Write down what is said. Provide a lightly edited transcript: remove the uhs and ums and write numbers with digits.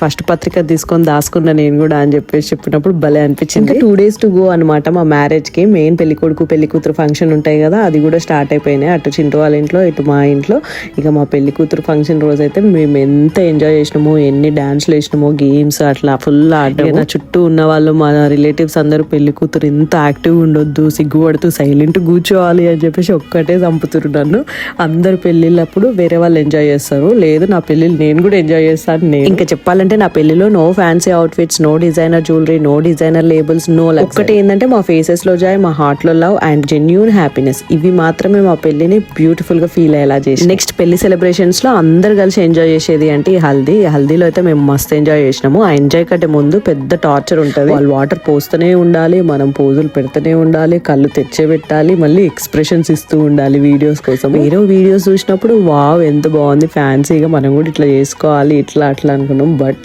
First పత్రిక తీసుకొని దాసుకున్నా నేను కూడా అని చెప్పేసి చెప్పినప్పుడు భలే అనిపించింది. 2 days to go అనమాట మా మ్యారేజ్ కి. మెయిన్ పెళ్లి కొడుకు పెళ్లి కూతురు ఫంక్షన్ ఉంటాయి కదా, అది కూడా స్టార్ట్ అయిపోయినాయి. అటు చింటూ వాళ్ళ ఇంట్లో ఇటు మా ఇంట్లో. ఇక మా పెళ్లి కూతురు ఫంక్షన్ రోజు అయితే మేము ఎంత ఎంజాయ్ చేసినామో, ఎన్ని డాన్స్లు వేసినామో, గేమ్స్ అట్లా ఫుల్ ఆడటం. నా చుట్టూ ఉన్న వాళ్ళు మా రిలేటివ్స్ అందరూ పెళ్లి కూతురు ఎంత యాక్టివ్ ఉండొద్దు, సిగ్గుపడుతూ సైలెంట్ కూర్చోవాలి అని చెప్పేసి ఒక్కటే చంపుతున్నారు నన్ను. అందరు పెళ్లిళ్ళప్పుడు వేరే వాళ్ళు ఎంజాయ్ చేస్తారు, లేదు నా పెళ్లిళ్ళు నేను కూడా ఎంజాయ్ చేస్తాను. ఇంకా చెప్పాలంటే నా పెళ్లిలో no fancy outfits, no designer jewellery, no designer labels, no like. ఒక్కటి ఏంటంటే మా ఫేసెస్ లో జాయ్, మా హార్ట్ లో లవ్ అండ్ జెన్యూన్ హ్యాపీనెస్. ఇవి మాత్రమే మా పెళ్లిని బ్యూటిఫుల్ గా ఫీల్ అయ్యేలా చేసి. నెక్స్ట్ పెళ్లి సెలబ్రేషన్స్ లో అందరు కలిసి ఎంజాయ్ చేసేది అంటే ఈ హల్దీ. హల్దీలో అయితే మేము మస్తు ఎంజాయ్ చేసినాము. ఆ ఎంజాయ్ కంటే ముందు పెద్ద టార్చర్ ఉంటుంది. వాళ్ళు వాటర్ పోస్తూనే ఉండాలి, మనం పోజులు పెడుతూనే ఉండాలి, కళ్ళు తెచ్చే పెట్టాలి, మళ్ళీ ఎక్స్ప్రెషన్స్ ఇస్తూ ఉండాలి వీడియోస్ కోసం. వేరే వీడియోస్ చూసినప్పుడు వావ్ ఎంత బాగుంది ఫ్యాన్సీగా, మనం కూడా ఇట్లా చేసుకోవాలి ఇట్లా అట్లా అనుకున్నాం. బట్